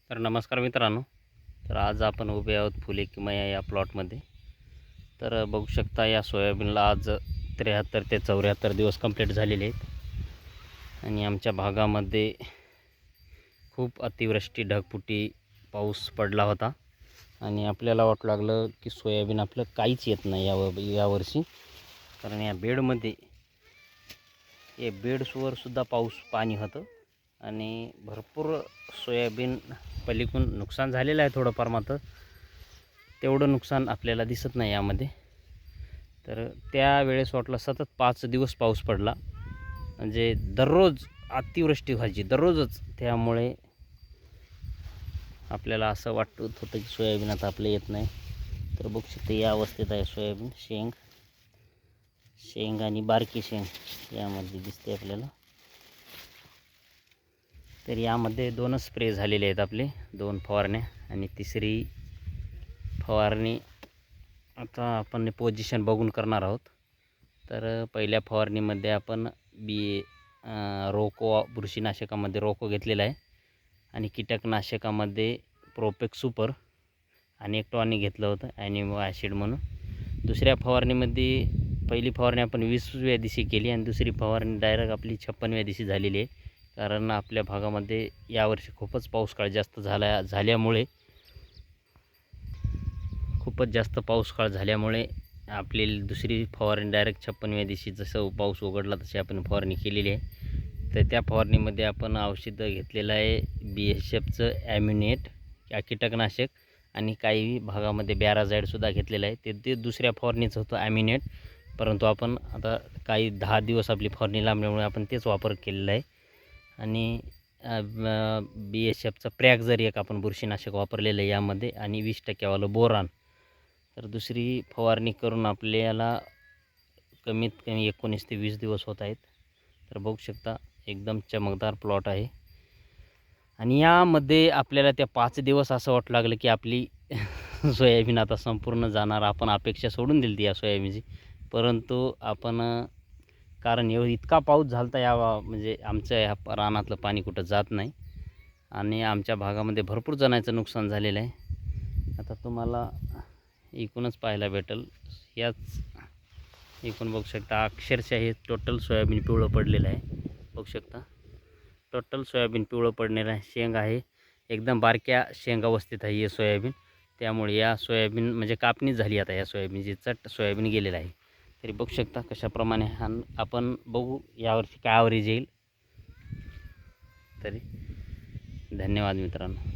तर नमस्कार मित्रांनो. तर आज आपण उभे आहोत फुले किमया या प्लॉटमध्ये. तर बघू शकता या सोयाबीनला आज 73 ते 74 दिवस कंप्लीट झालेले आहेत आणि आमच्या भागामध्ये खूप अतिवृष्टी ढगफुटी पाऊस पडला होता आणि आपल्याला वाटू लागलं की सोयाबीन आपलं काहीच येत नाही यावर्षी. कारण या बेडमध्ये बेड्सवरसुद्धा पाणी होतं आणि भरपूर सोयाबीन पलीकडून नुकसान झालेलं आहे थोडंफार, मात्र तेवढं नुकसान आपल्याला दिसत नाही यामध्ये. तर त्यावेळेस वाटलं सतत 5 दिवस पाऊस पडला, म्हणजे दररोज अतिवृष्टी व्हायची दररोजच. त्यामुळे आपल्याला असं वाटत होतं की सोयाबीन आता आपलं येत नाही. तर बघू शकता या अवस्थेत आहे सोयाबीन. शेंग आणि बारकी शेंग यामध्ये दिसते आपल्याला. तर यामध्ये 2च स्प्रे झालेले आहेत आपले, 2 फवारण्या, आणि तिसरी फवारणी आता आपण पोझिशन बघून करणार आहोत. तर पहिल्या फवारणीमध्ये आपण रोको बुरशीनाशकामध्ये रोको घेतलेला आहे आणि कीटकनाशकामध्ये प्रोपेक्स सुपर आणि एक टॉनिक घेतलं होतं ॲनिमो ॲसिड म्हणून. दुसऱ्या फवारणीमध्ये पहिली फवारणी आपण 20व्या दिवशी केली आणि दुसरी फवारणी डायरेक्ट आपली 56व्या दिवशी झालेली आहे. कारण आपल्या भागामध्ये यावर्षी खूपच पाऊसकाळ जास्त झाल्यामुळे आपली दुसरी फवारणी डायरेक्ट 56व्या दिवशी जसं पाऊस उघडला तशी आपण फवारणी केलेली आहे. तर त्या फवारणीमध्ये आपण औषधं घेतलेलं आहे BSFचं ॲम्युनेट या कीटकनाशक, आणि काही भागामध्ये बॅराझाईडसुद्धा घेतलेलं आहे. ते दुसऱ्या फवारणीचं होतं ॲम्युनेट, परंतु आपण आता काही 10 दिवस आपली फवारणी लांबल्यामुळे आपण तेच वापर केलेला आहे. आणि BSFचं प्रॅगझर एक आपण बुरशीनाशक वापरलेलं आहे यामध्ये, आणि 20% बोरान. तर दुसरी फवारणी करून आपल्याला कमीत कमी 19 ते 20 दिवस होत आहेत. तर बघू शकता एकदम चमकदार प्लॉट आहे. आणि यामध्ये आपल्याला त्या 5 दिवस असं वाटू लागलं की आपली सोयाबीन आता संपूर्ण जाणार. आपण अपेक्षा सोडून दिली या सोयाबीनची, परंतु आपण कारण इतका पाऊस झाला म्हणजे आमच्या ह्या रानातलं पाणी कुठं जात नाही आणि आमच्या भागामध्ये भरपूर जणांचं नुकसान झालेलं आहे. आता तुम्हाला एकूणच पाहायला भेटेल. एकूण बघू शकता अक्षरशः हे टोटल सोयाबीन पिवळं पडलेलं आहे. बघू शकता टोटल सोयाबीन पिवळं पडलेलं आहे. शेंग आहे एकदम बारक्या शेंग अवस्थेत आहे हे सोयाबीन. त्यामुळे या सोयाबीन म्हणजे कापणी झाली आता या सोयाबीनची, चट सोयाबीन गेलेलं आहे. तरी बघू शकता कशाप्रमाणे आपण बघू यावर्षी काय ॲव्हरेज येईल. तरी धन्यवाद मित्रांनो.